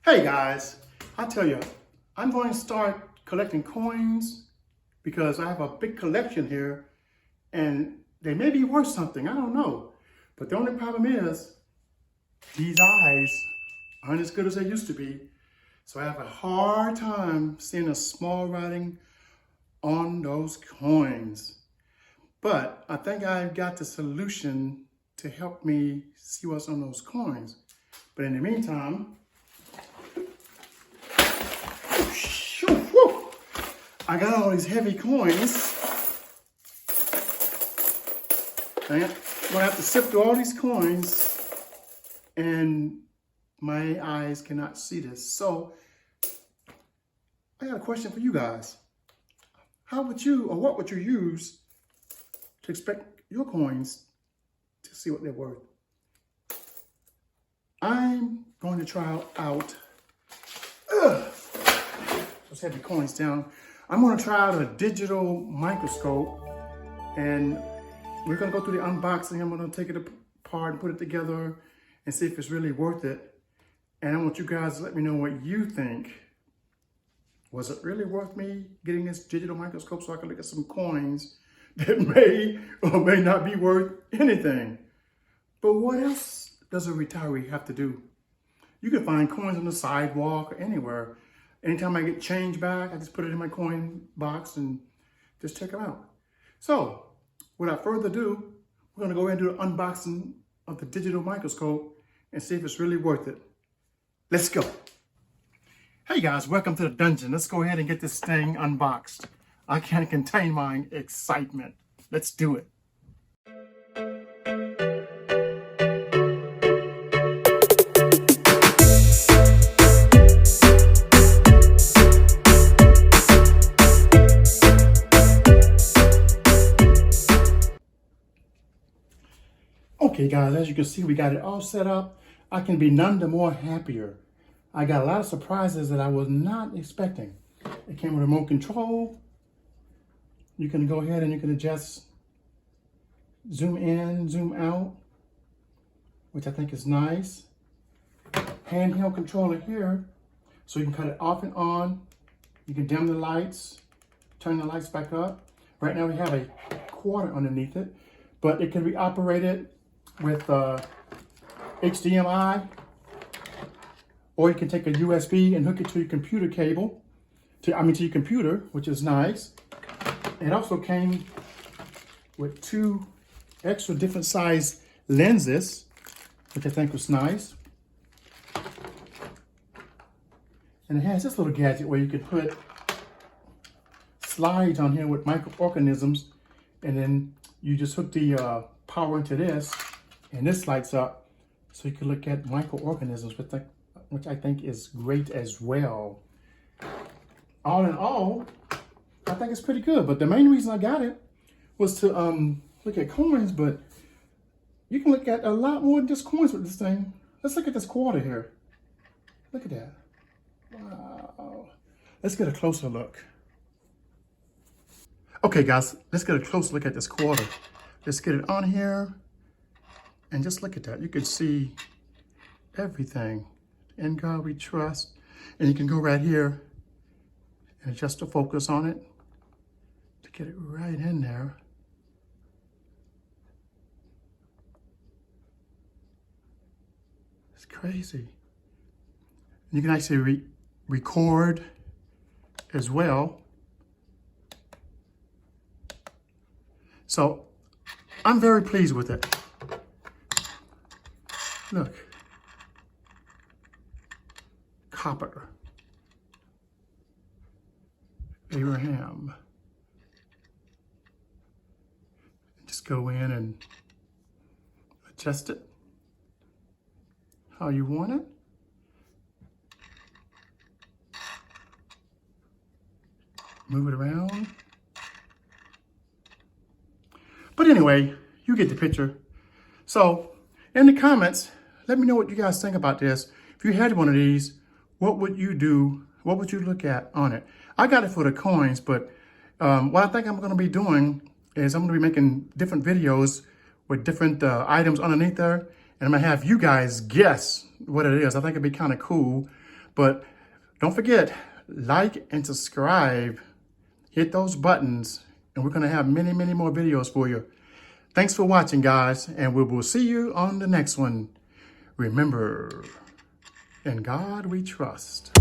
Hey guys, I tell you, I'm going to start collecting coins because I have a big collection here and they may be worth something, I don't know. But the only problem is these eyes aren't as good as they used to be. So I have a hard time seeing a small writing on those coins. But I think I've got the solution to help me see what's on those coins. But in the meantime, I got all these heavy coins. I'm gonna have to sift through all these coins and my eyes cannot see this. So I got a question for you guys. How would you, or what would you use to expect your coins to see what they're worth? I'm going to try out, those heavy coins down. I'm going to try out a digital microscope and we're going to go through the unboxing. I'm going to take it apart and put it together and see if it's really worth it. And I want you guys to let me know what you think. Was it really worth me getting this digital microscope so I can look at some coins that may or may not be worth anything? But what else does a retiree have to do? You can find coins on the sidewalk or anywhere. Anytime I get change back, I just put it in my coin box and just check them out. So, without further ado, we're gonna go ahead and do an unboxing of the digital microscope and see if it's really worth it. Let's go. Hey guys, welcome to the dungeon. Let's go ahead and get this thing unboxed. I can't contain my excitement. Let's do it. Okay guys, as you can see, we got it all set up. I can be none the more happier. I got a lot of surprises that I was not expecting. It came with a remote control. You can go ahead and you can adjust zoom in, zoom out, which I think is nice. Handheld controller here, so you can cut it off and on. You can dim the lights, turn the lights back up. Right now we have a quarter underneath it, but it can be operated with HDMI, or you can take a USB and hook it to your computer cable, to your computer, which is nice. It also came with 2 extra different size lenses, which I think was nice. And it has this little gadget where you can put slides on here with microorganisms, and then you just hook the power into this, and this lights up, so you can look at microorganisms, which I think is great as well. All in all, I think it's pretty good. But the main reason I got it was to look at coins, but you can look at a lot more than just coins with this thing. Let's look at this quarter here. Look at that. Wow. Let's get a closer look. Okay guys, let's get a closer look at this quarter. Let's get it on here and just look at that. You can see everything. In God we trust. And you can go right here and adjust the focus on it to get it right in there. It's crazy. You can actually record as well. So I'm very pleased with it. Look. Copper. Abraham. Just go in and adjust it how you want it. Move it around. But anyway, you get the picture. So in the comments, let me know what you guys think about this. If you had one of these, what would you do? What would you look at on it? I got it for the coins, but what I think I'm going to be doing is I'm going to be making different videos with different items underneath there. And I'm going to have you guys guess what it is. I think it'd be kind of cool. But don't forget, like and subscribe. Hit those buttons, and we're going to have many, many more videos for you. Thanks for watching, guys, and we will see you on the next one. Remember, in God we trust.